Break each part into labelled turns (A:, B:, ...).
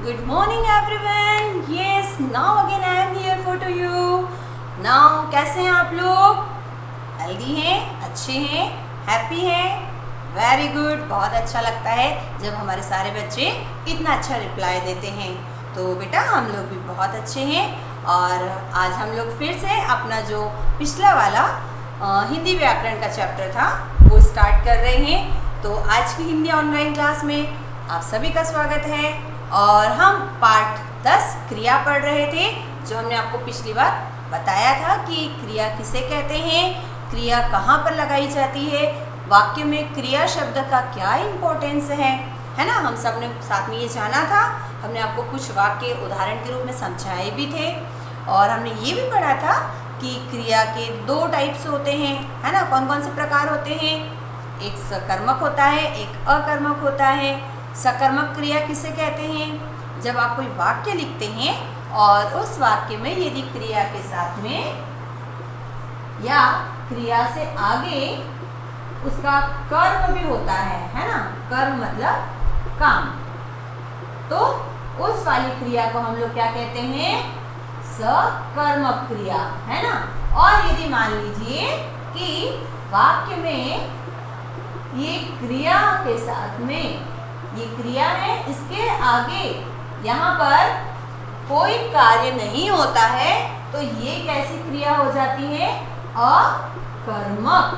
A: Good morning everyone. Yes, now again I am here for to you. Now कैसे हैं आप लोग? Healthy हैं, अच्छे हैं, हैप्पी हैं? Very good. बहुत अच्छा लगता है जब हमारे सारे बच्चे इतना अच्छा रिप्लाई देते हैं. तो बेटा हम लोग भी बहुत अच्छे हैं और आज हम लोग फिर से अपना जो पिछला वाला हिंदी व्याकरण का चैप्टर था वो स्टार्ट कर रहे हैं. तो आज की हिंदी ऑनलाइन क्लास में आप सभी का स्वागत है और हम पार्ट 10 क्रिया पढ़ रहे थे जो हमने आपको पिछली बार बताया था कि क्रिया किसे कहते हैं, क्रिया कहाँ पर लगाई जाती है, वाक्य में क्रिया शब्द का क्या इम्पोर्टेंस है ना. हम सब ने साथ में ये जाना था. हमने आपको कुछ वाक्य उदाहरण के रूप में समझाए भी थे और हमने ये भी पढ़ा था कि क्रिया के 2 टाइप्स होते हैं, है ना. कौन कौन से प्रकार होते हैं? एक सकर्मक होता है, एक अकर्मक होता है. सकर्मक क्रिया किसे कहते हैं? जब आप कोई वाक्य लिखते हैं और उस वाक्य में यदि क्रिया के साथ में या क्रिया से आगे उसका कर्म भी होता है ना. कर्म मतलब काम. तो उस वाली क्रिया को हम लोग क्या कहते हैं? सकर्मक क्रिया, है ना. और यदि मान लीजिए कि वाक्य में ये क्रिया के साथ में ये क्रिया है, इसके आगे यहाँ पर कोई कार्य नहीं होता है तो ये कैसी क्रिया हो जाती है? अकर्मक.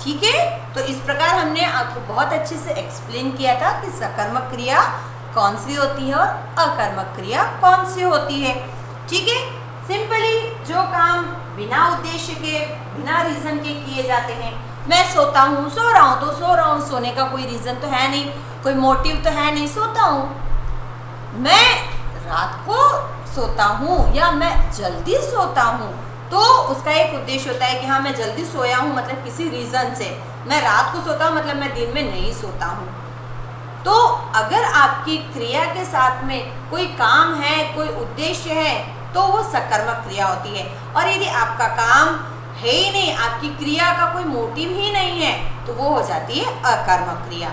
A: ठीक है. तो इस प्रकार हमने आपको बहुत अच्छे से एक्सप्लेन किया था कि सकर्मक क्रिया कौन सी होती है और अकर्मक क्रिया कौन सी होती है. ठीक है. सिंपली जो काम बिना उद्देश्य के बिना रीजन के किए जाते हैं. मैं सोता हूँ, सो रहा हूँ तो सो रहा हूँ. सोने का कोई रीजन तो है नहीं, कोई मोटिव तो है नहीं, सोता हूँ. मैं रात को सोता हूँ या मैं जल्दी सोता हूँ तो उसका एक उद्देश्य होता है कि हाँ मैं जल्दी सोया हूँ मतलब किसी रीज़न से. मैं रात को सोता हूँ मतलब मैं दिन में नहीं सोता हूँ. तो अगर आपकी क्रिया के साथ में कोई काम है, कोई उद्देश्य है तो वो सकर्मक क्रिया होती है. और यदि आपका काम है ही नहीं, आपकी क्रिया का कोई मोटिव ही नहीं है तो वो हो जाती है अकर्मक क्रिया.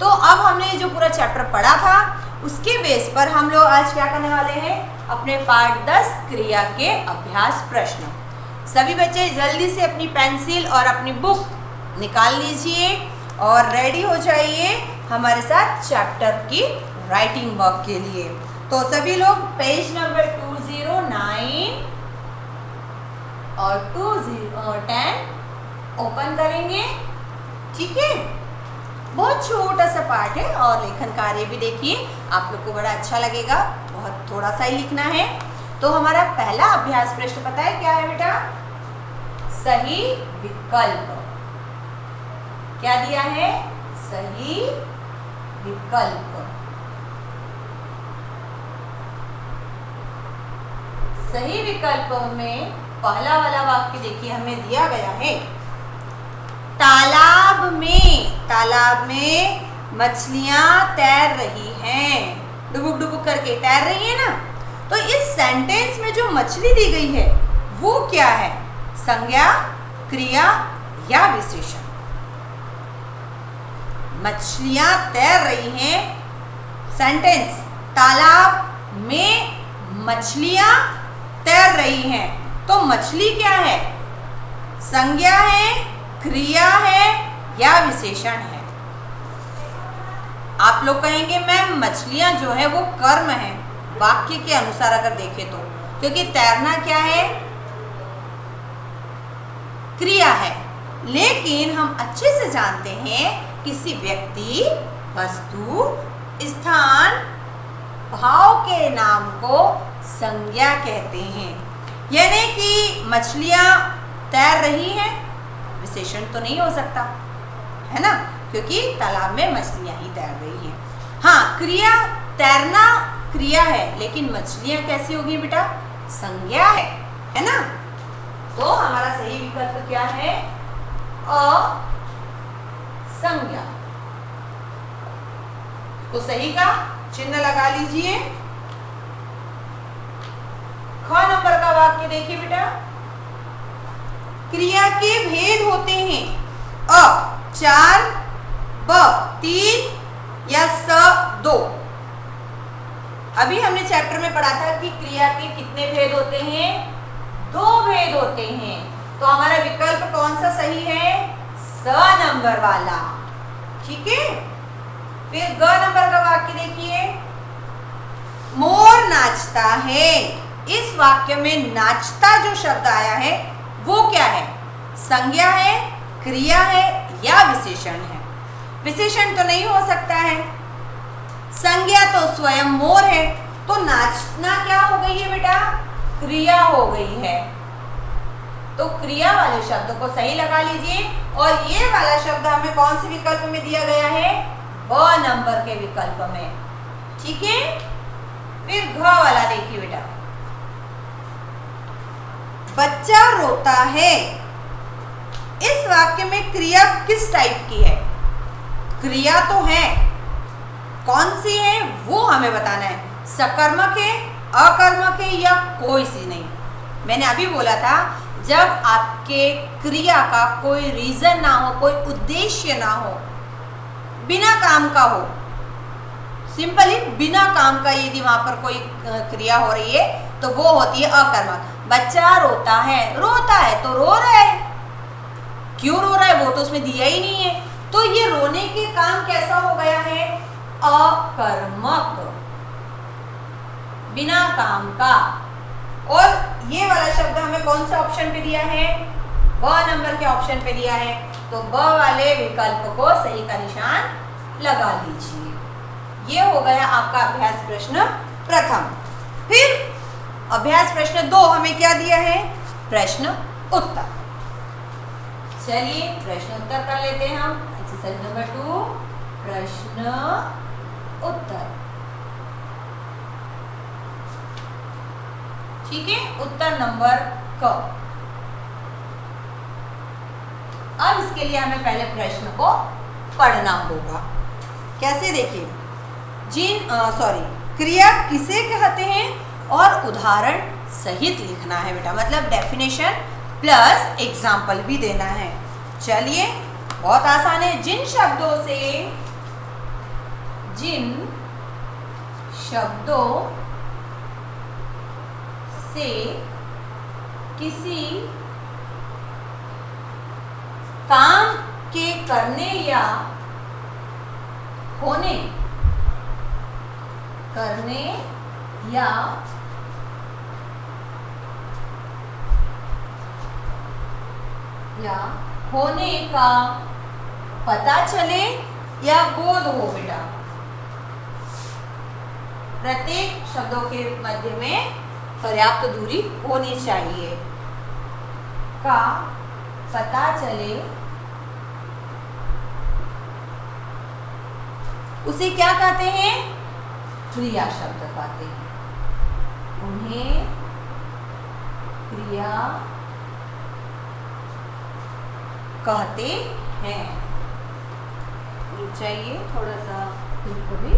A: तो अब हमने जो पूरा चैप्टर पढ़ा था उसके बेस पर हम लोग आज क्या करने वाले हैं? अपने पार्ट 10 क्रिया के अभ्यास प्रश्न. सभी बच्चे जल्दी से अपनी पेंसिल और अपनी बुक निकाल लीजिए और रेडी हो जाइए हमारे साथ चैप्टर की राइटिंग वर्क के लिए. तो सभी लोग पेज नंबर 209 और 10 ओपन करेंगे. ठीक है. बहुत छोटा सा पार्ट है और लेखन कार्य भी देखिए आप लोग को बड़ा अच्छा लगेगा. बहुत थोड़ा सा ही लिखना है. तो हमारा पहला अभ्यास प्रश्न पता है क्या है बेटा? सही विकल्प. क्या दिया है? सही विकल्प. सही विकल्प में पहला वाला वाक्य देखिए हमें दिया गया है. तालाब में मछलियां तैर रही हैं. डुबुक डुबुक करके तैर रही है ना. तो इस सेंटेंस में जो मछली दी गई है वो क्या है? संज्ञा, क्रिया या विशेषण? मछलियां तैर रही हैं. सेंटेंस तालाब में मछलियां तैर रही हैं. तो मछली क्या है? संज्ञा है, क्रिया है या विशेषण है? आप लोग कहेंगे मैम मछलियां जो है वो कर्म है वाक्य के अनुसार अगर देखें तो, क्योंकि तैरना क्या है? क्रिया है. लेकिन हम अच्छे से जानते हैं किसी व्यक्ति, वस्तु, स्थान, भाव के नाम को संज्ञा कहते हैं. यानी कि मछलियां तैर रही हैं, विशेषण तो नहीं हो सकता, है ना, क्योंकि तालाब में मछलियां ही तैर रही हैं. हाँ, क्रिया तैरना क्रिया है लेकिन मछलियां कैसी होगी बेटा? संज्ञा है ना. तो हमारा सही विकल्प क्या है? असंज्ञा. तो सही का चिन्ह लगा लीजिए. ख नंबर का वाक्य देखिए बेटा. क्रिया के भेद होते हैं. अ 4, ब 3 या स 2. अभी हमने चैप्टर में पढ़ा था कि क्रिया के कितने भेद होते हैं, 2 भेद होते हैं। तो हमारा विकल्प कौन सा सही है, स नंबर वाला, ठीक है। फिर ग नंबर का वाक्य देखिए, मोर नाचता है। इस वाक्य में नाचता जो शब्द आया है वो क्या है, संज्ञा है, क्रिया है या विशेषण है। विशेषण तो नहीं हो सकता है, संज्ञा तो स्वयं मोर है, तो नाचना क्या हो गई है बेटा, क्रिया हो गई है। तो क्रिया वाले शब्द को सही लगा लीजिए। और ये वाला शब्द हमें कौन से विकल्प में दिया गया है, ब नंबर के विकल्प में, ठीक है। फिर घ वाला देखिए बेटा, बच्चा रोता है। इस वाक्य में क्रिया किस टाइप की है, क्रिया तो है, कौन सी है वो हमें बताना है, सकर्मक है, अकर्मक है या कोई सी नहीं। मैंने अभी बोला था जब आपके क्रिया का कोई रीजन ना हो, कोई उद्देश्य ना हो, बिना काम का हो, सिंपली बिना काम का यदि वहां पर कोई क्रिया हो रही है तो वो होती है अकर्मक। बच्चा रोता है, रोता है तो रो रहा है, क्यों रो रहा है वो तो उसमें दिया ही नहीं है, तो ये रोने के काम कैसा हो गया है, अकर्मक, बिना काम का। और ये वाला शब्द हमें कौन से ऑप्शन पे दिया है, ब नंबर के ऑप्शन पे दिया है, तो ब वाले विकल्प को सही का निशान लगा दीजिए। ये हो गया आपका अभ्यास प्रश्न प्रथम। फिर अभ्यास प्रश्न 2 हमें क्या दिया है, प्रश्न उत्तर। चलिए प्रश्न उत्तर कर लेते हैं हम। एक्सरसाइज नंबर 2, प्रश्न उत्तर, ठीक है। उत्तर नंबर क। अब इसके लिए हमें पहले प्रश्न को पढ़ना होगा। कैसे, देखिए, क्रिया किसे कहते हैं और उदाहरण सहित लिखना है बेटा, मतलब डेफिनेशन प्लस एग्जाम्पल भी देना है। चलिए बहुत आसान है। जिन शब्दों से किसी काम के करने या होने का पता चले या बोध हो बेटा, प्रत्येक शब्दों के मध्य में पर्याप्त दूरी होनी चाहिए, का पता चले, उसे क्या कहते हैं, क्रिया शब्द कहते हैं, उन्हें क्रिया कहते हैं। चाहिए थोड़ा सा इनको भी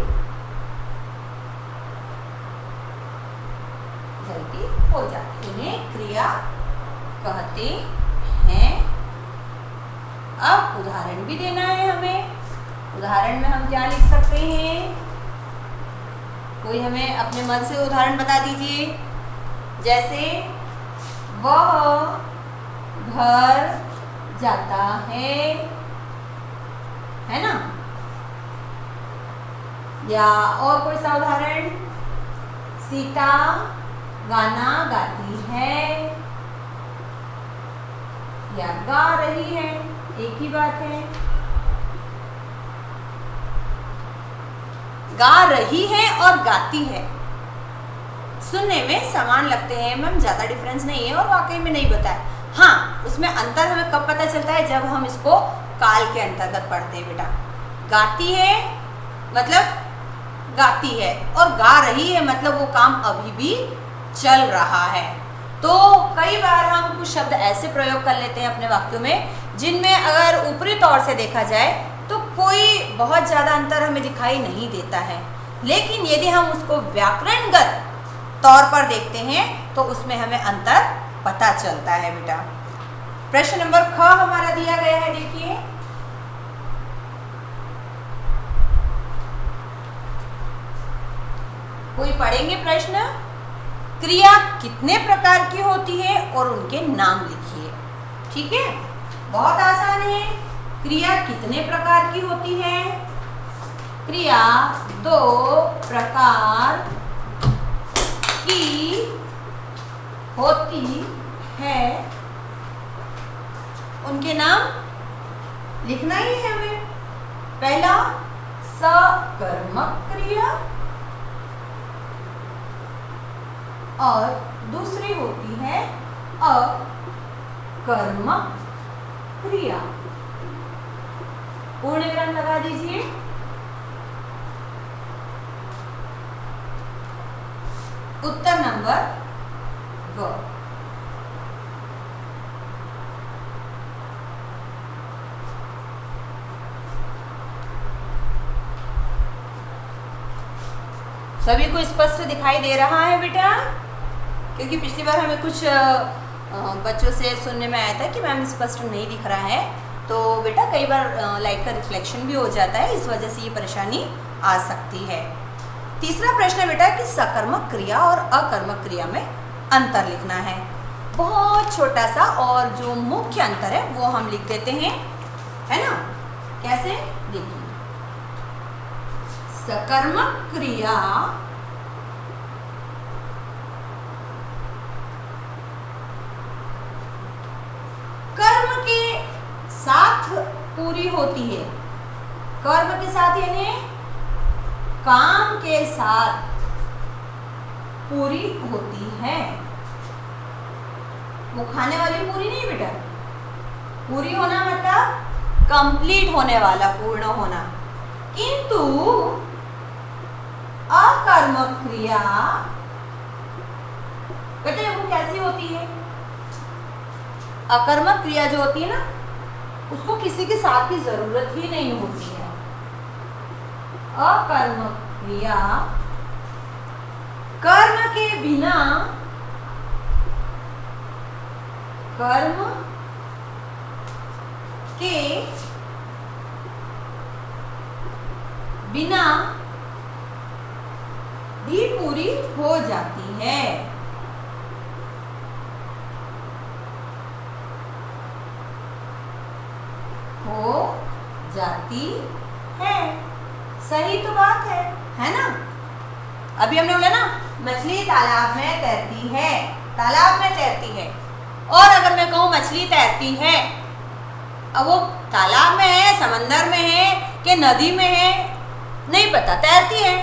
A: गलती हो जाती है, उन्हें क्रिया कहते हैं। अब उदाहरण भी देना है हमें। उदाहरण में हम क्या लिख सकते हैं, कोई हमें अपने मन से उदाहरण बता दीजिए। जैसे वह घर जाता है ना, या और कोई सा उदाहरण, सीता गाना गाती है या गा रही है, एक ही बात है। गा रही है और गाती है सुनने में समान लगते हैं मैम, ज्यादा डिफरेंस नहीं है और वाकई में नहीं बताया। हाँ, उसमें अंतर हमें कब पता चलता है, जब हम इसको काल के अंतर्गत पढ़ते हैं बेटा। गाती है मतलब गाती है और गा रही है मतलब वो काम अभी भी चल रहा है। तो कई बार हम कुछ शब्द ऐसे प्रयोग कर लेते हैं अपने वाक्यों में जिनमें अगर ऊपरी तौर से देखा जाए तो कोई बहुत ज़्यादा अंतर हमें दिखाई नहीं देता है, लेकिन यदि हम उसको व्याकरणगत तौर पर देखते हैं तो उसमें हमें अंतर पता चलता है बेटा। प्रश्न नंबर ख हमारा दिया गया है, देखिए। कोई पढ़ेंगे प्रश्न। क्रिया कितने प्रकार की होती है और उनके नाम लिखिए। ठीक है, बहुत आसान है। क्रिया कितने प्रकार की होती है? क्रिया 2 प्रकार की होती है, उनके नाम लिखना ही है हमें। पहला सकर्मक क्रिया और दूसरी होती है अकर्मक क्रिया। पूर्ण विराम लगा दीजिए। उत्तर नंबर ग। सभी को स्पष्ट दिखाई दे रहा है बेटा? क्योंकि पिछली बार हमें कुछ बच्चों से सुनने में आया था कि मैम स्पष्ट नहीं दिख रहा है, तो बेटा कई बार लाइट का रिफ्लेक्शन भी हो जाता है, इस वजह से ये परेशानी आ सकती है। तीसरा प्रश्न है बेटा कि सकर्मक क्रिया और अकर्मक क्रिया में अंतर लिखना है। बहुत छोटा सा, और जो मुख्य अंतर है वो हम लिख देते हैं, है ना? कैसे? देखिए, सकर्मक क्रिया कर्म के साथ पूरी होती है। कर्म के साथ यानी काम के साथ पूरी होती है। वो खाने वाली पूरी नहीं बेटा। पूरी होना मतलब कंप्लीट होने वाला, पूर्ण होना। किंतु अकर्मक क्रिया बेटा वो कैसी होती है? अकर्मक क्रिया जो होती है ना, उसको किसी के साथ की जरूरत ही नहीं होती है। अकर्मक क्रिया कर्म के बिना, कर्म के बिना भी पूरी हो जाती है। हो जाती है। सही तो बात है ना? अभी हमने बोला ना, मछली तालाब में तैरती है, तालाब में तैरती है। और अगर मैं कहूँ मछली तैरती है, अब वो तालाब में है, समंदर में है कि नदी में है, नहीं पता, तैरती है।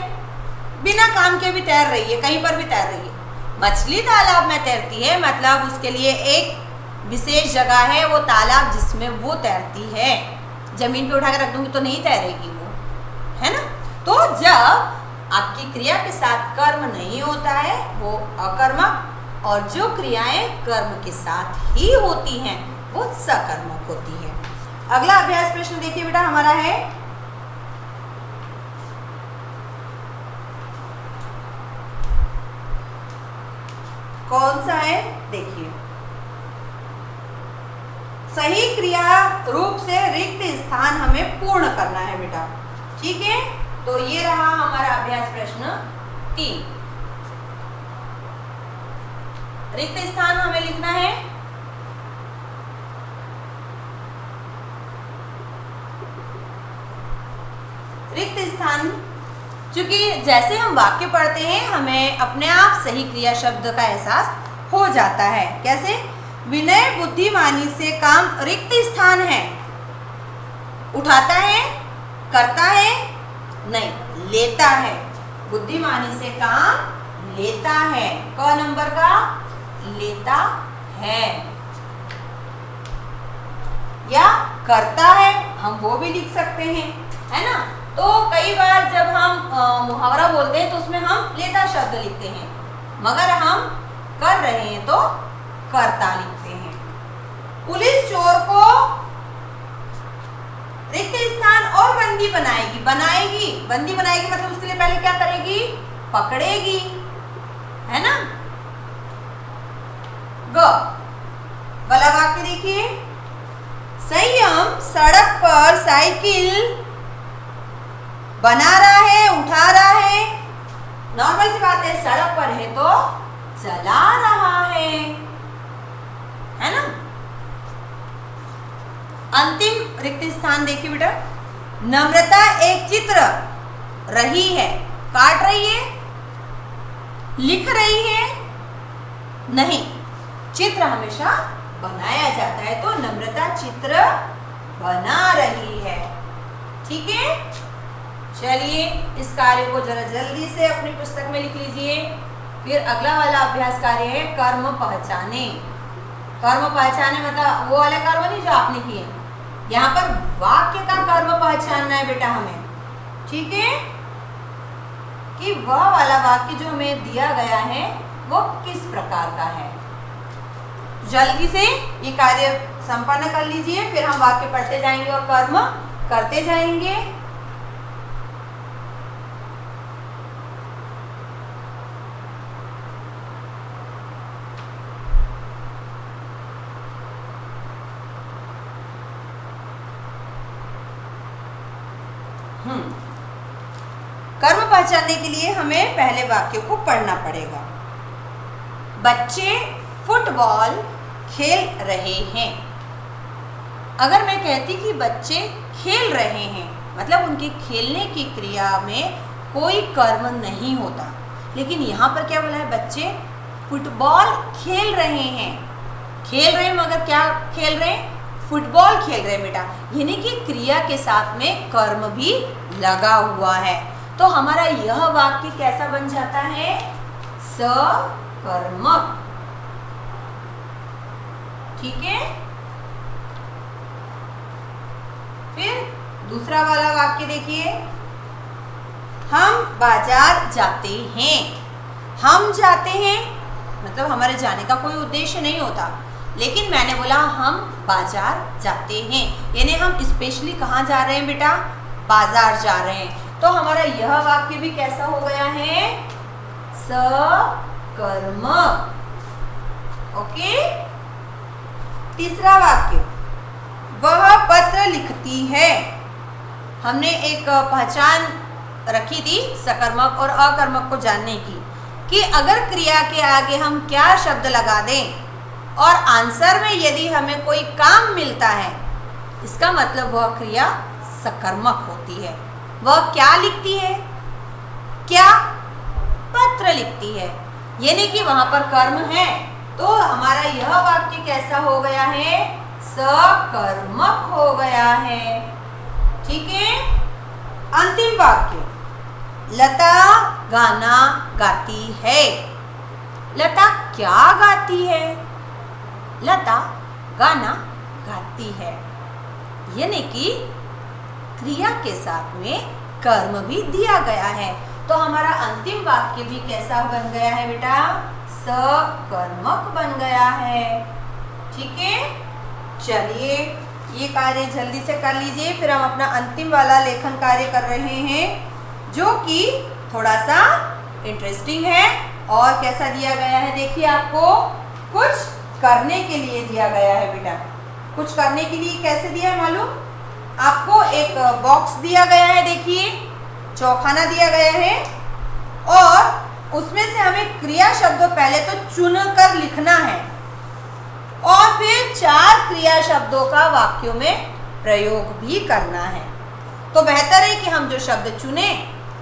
A: बिना काम के भी तैर रही है, कहीं पर भी तैर रही है। मछली तालाब में तैरती है मतलब उसके लिए एक विशेष जगह है, वो तालाब जिसमें वो तैरती है। जमीन पे उठा कर रख दूंगी तो नहीं तैरेगी वो, है ना? तो जब आपकी क्रिया के साथ कर्म नहीं होता है वो अकर्मक, और जो क्रियाएं कर्म के साथ ही होती हैं वो सकर्मक होती है। अगला अभ्यास प्रश्न देखिए बेटा, हमारा है कौन सा है? देखिए, सही क्रिया रूप से रिक्त स्थान हमें पूर्ण करना है बेटा। ठीक है, तो ये रहा हमारा अभ्यास प्रश्न 3। रिक्त स्थान हमें लिखना है रिक्त स्थान, क्योंकि जैसे हम वाक्य पढ़ते हैं हमें अपने आप सही क्रिया शब्द का एहसास हो जाता है। कैसे? विनय बुद्धिमानी से काम रिक्त स्थान है। उठाता है, करता है, नहीं, लेता है। बुद्धिमानी से काम लेता है। क नंबर का लेता है, या करता है, हम वो भी लिख सकते हैं, है ना? तो कई बार जब हम मुहावरा बोलते हैं तो उसमें हम लेता शब्द लिखते हैं, मगर हम कर रहे हैं तो करता लिखते हैं। पुलिस चोर को रिक्त स्थान और बंदी बनाएगी। बंदी बनाएगी मतलब उसके लिए पहले क्या करेगी? पकड़ेगी, है ना? ग वाला वाक्य देखिए, संयम सड़क पर साइकिल बना रहा है, उठा रहा है, नॉर्मल सी बात है, सड़क पर है तो चला रहा है ना। अंतिम रिक्त स्थान देखिए बेटा, नम्रता एक चित्र रही है, काट रही है, लिख रही है, नहीं, चित्र हमेशा बनाया जाता है, तो नम्रता चित्र बना रही है। ठीक है, चलिए इस कार्य को जरा जल्दी से अपनी पुस्तक में लिख लीजिए। फिर अगला वाला अभ्यास कार्य है कर्म पहचाने। कर्म पहचाने मतलब वो वाले कर्म नहीं जो आपने किए, यहाँ पर वाक्य का कर्म पहचानना है बेटा हमें। ठीक है, कि वह वाला वाक्य जो हमें दिया गया है वो किस प्रकार का है। जल्दी से ये कार्य संपन्न कर लीजिए, फिर हम वाक्य पढ़ते जाएंगे और कर्म करते जाएंगे। कर्म पहचानने के लिए हमें पहले वाक्य को पढ़ना पड़ेगा। बच्चे फुटबॉल खेल रहे हैं। अगर मैं कहती कि बच्चे खेल रहे हैं, मतलब उनके खेलने की क्रिया में कोई कर्म नहीं होता, लेकिन यहाँ पर क्या बोला है, बच्चे फुटबॉल खेल रहे हैं। खेल रहे हैं मगर क्या खेल रहे हैं, फुटबॉल खेल रहे हैं बेटा, यानी कि क्रिया के साथ में कर्म भी लगा हुआ है। तो हमारा यह वाक्य कैसा बन जाता है, सकर्मक। ठीक है, फिर दूसरा वाला वाक्य देखिए, हम बाजार जाते हैं। हम जाते हैं मतलब हमारे जाने का कोई उद्देश्य नहीं होता, लेकिन मैंने बोला हम बाजार जाते हैं, यानी हम स्पेशली कहाँ जा रहे हैं बेटा, बाजार जा रहे हैं। तो हमारा यह वाक्य भी कैसा हो गया है, सकर्मक। ओके, तीसरा वाक्य, वह पत्र लिखती है। हमने एक पहचान रखी थी सकर्मक और अकर्मक को जानने की, कि अगर क्रिया के आगे हम क्या शब्द लगा दें और आंसर में यदि हमें कोई काम मिलता है, इसका मतलब वह क्रिया सकर्मक होती है। वह क्या लिखती है, क्या पत्र लिखती है, यानी कि वहां पर कर्म है। तो हमारा यह वाक्य कैसा हो गया है, सकर्मक हो गया है। ठीक है, अंतिम वाक्य, लता गाना गाती है। लता क्या गाती है, लता गाना गाती है, यानी कि क्रिया के साथ में कर्म भी दिया गया है। तो हमारा अंतिम वाक्य भी कैसा बन गया है बेटा, सकर्मक बन गया है। ठीक है, चलिए ये कार्य जल्दी से कर लीजिए, फिर हम अपना अंतिम वाला लेखन कार्य कर रहे हैं, जो कि थोड़ा सा इंटरेस्टिंग है। और कैसा दिया गया है, देखिए आपको कुछ करने के लिए दिया गया है बेटा। कुछ करने के लिए कैसे दिया है मालूम, आपको एक बॉक्स दिया गया है, देखिए चौखाना दिया गया है, और उसमें से हमें क्रिया शब्द पहले तो चुनकर लिखना है और फिर 4 क्रिया शब्दों का वाक्यों में प्रयोग भी करना है। तो बेहतर है कि हम जो शब्द चुने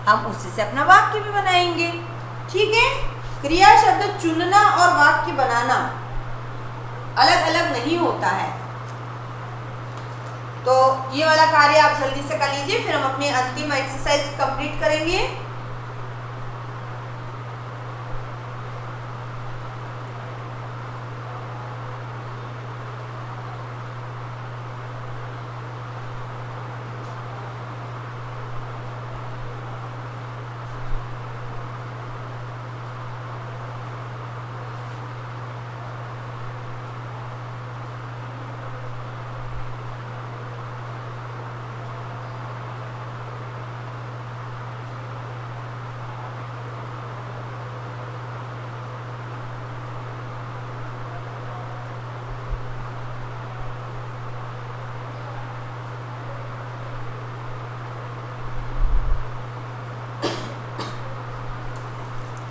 A: हम उसी से अपना वाक्य भी बनाएंगे। ठीक है, क्रिया शब्द चुनना और वाक्य बनाना अलग अलग नहीं होता है। तो ये वाला कार्य आप जल्दी से कर लीजिए, फिर हम अपनी अंतिम एक्सरसाइज कंप्लीट करेंगे।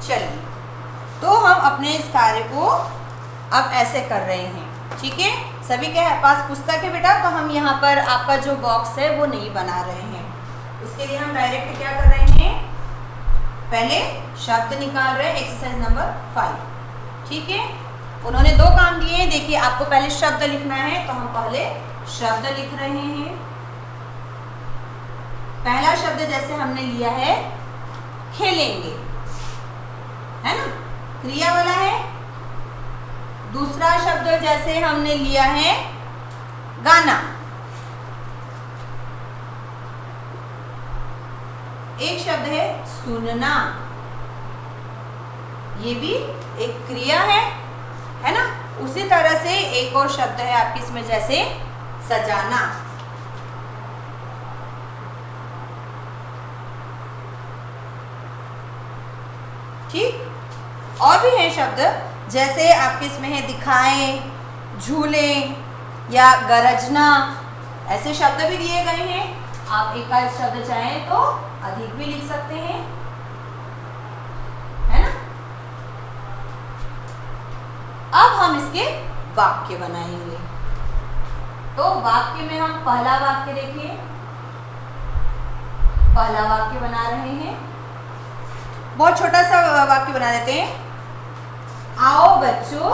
A: चलिए, तो हम अपने इस कार्य को अब ऐसे कर रहे हैं, ठीक है। सभी के पास पुस्तक है बेटा, तो हम यहाँ पर आपका जो बॉक्स है वो नहीं बना रहे हैं। उसके लिए हम डायरेक्ट क्या कर रहे हैं, पहले शब्द निकाल रहे हैं, एक्सरसाइज नंबर 5, ठीक है। उन्होंने 2 काम दिए हैं। देखिए, आपको पहले शब्द लिखना है, तो हम पहले शब्द लिख रहे हैं। पहला शब्द जैसे हमने लिया है खेलेंगे, है ना, क्रिया वाला है। दूसरा शब्द जैसे हमने लिया है गाना। एक शब्द है सुनना, ये भी एक क्रिया है ना। उसी तरह से एक और शब्द है आपके इसमें जैसे सजाना। ठीक, और भी है शब्द जैसे आपके इसमें है दिखाएं, झूले या गरजना, ऐसे शब्द भी दिए गए हैं। आप एक आध शब्द चाहें तो अधिक भी लिख सकते हैं, है ना। अब हम इसके वाक्य बनाएंगे। तो वाक्य में हम पहला वाक्य देखिए, पहला वाक्य बना रहे हैं। बहुत छोटा सा वाक्य बना देते हैं। आओ बच्चों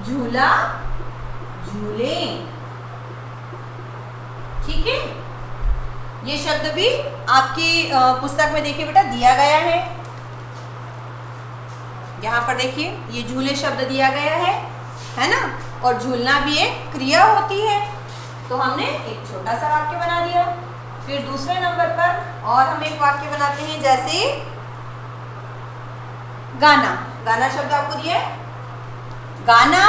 A: झूला झूलें, ठीक है। ये शब्द भी आपकी पुस्तक में देखिए बेटा दिया गया है। यहाँ पर देखिए ये झूले शब्द दिया गया है ना। और झूलना भी एक क्रिया होती है, तो हमने एक छोटा सा वाक्य बना दिया। फिर दूसरे नंबर पर और हम एक वाक्य बनाते हैं, जैसे गाना। गाना शब्द आपको दिया है। गाना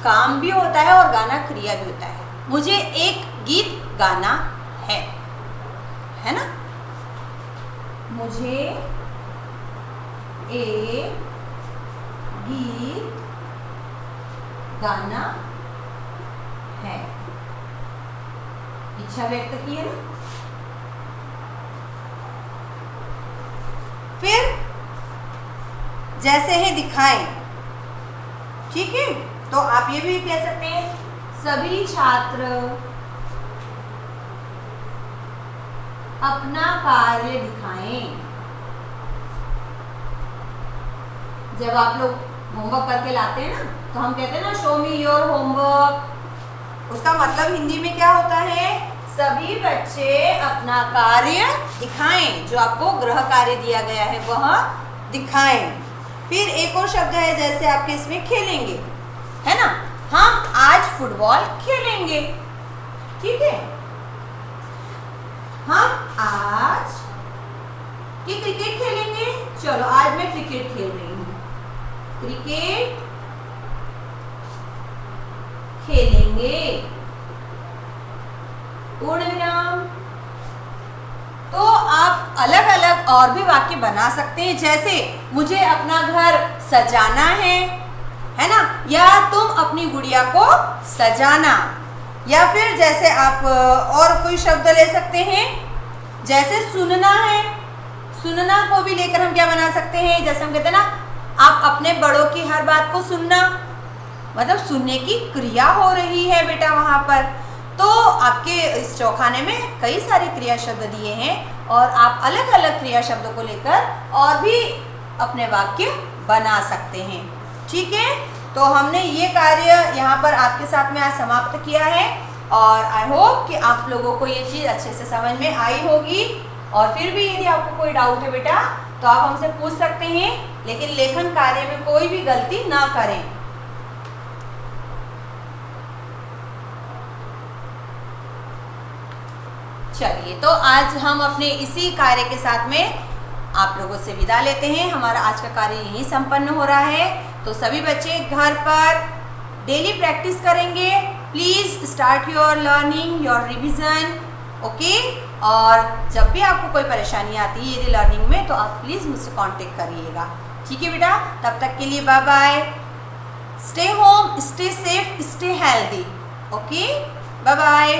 A: काम भी होता है और गाना क्रिया भी होता है। मुझे एक गीत गाना है ना। मुझे एक गीत गाना है, इच्छा व्यक्त की है ना। फिर जैसे है दिखाएं, ठीक है। तो आप ये भी कह सकते हैं सभी छात्र अपना कार्य दिखाएं। जब आप लोग होमवर्क करके लाते हैं ना, तो हम कहते हैं ना शो मी योर होमवर्क। उसका मतलब हिंदी में क्या होता है, सभी बच्चे अपना कार्य दिखाएं, जो आपको गृह कार्य दिया गया है वह दिखाएं। फिर एक और शब्द है जैसे आपके इसमें खेलेंगे, है ना। हम आज फुटबॉल खेलेंगे, ठीक है। हम आज की क्रिकेट खेलेंगे। चलो आज मैं क्रिकेट खेल रही हूँ, क्रिकेट खेलेंगे, पूर्ण विराम। तो आप अलग अलग और भी वाक्य बना सकते हैं, जैसे मुझे अपना घर सजाना है ना, या तुम अपनी गुड़िया को सजाना। या फिर जैसे आप और कोई शब्द ले सकते हैं, जैसे सुनना है। सुनना को भी लेकर हम क्या बना सकते हैं, जैसे हम कहते हैं ना आप अपने बड़ों की हर बात को सुनना, मतलब सुनने की क्रिया हो रही है बेटा वहाँ पर। तो आपके इस चौखाने में कई सारे क्रिया शब्द दिए हैं और आप अलग अलग क्रिया शब्दों को लेकर और भी अपने वाक्य बना सकते हैं, ठीक है। तो हमने ये कार्य यहाँ पर आपके साथ में आज समाप्त किया है और आई होप कि आप लोगों को ये चीज़ अच्छे से समझ में आई होगी। और फिर भी यदि आपको कोई डाउट है बेटा तो आप हमसे पूछ सकते हैं, लेकिन लेखन कार्य में कोई भी गलती ना करें। चलिए, तो आज हम अपने इसी कार्य के साथ में आप लोगों से विदा लेते हैं। हमारा आज का कार्य यहीं संपन्न हो रहा है। तो सभी बच्चे घर पर डेली प्रैक्टिस करेंगे। Please start your learning, your revision, okay. और जब भी आपको कोई परेशानी आती है यदि लर्निंग में, तो आप प्लीज़ मुझसे कांटेक्ट करिएगा, ठीक है बेटा। तब तक के लिए bye bye. Stay home, stay safe, stay healthy, okay. Bye bye.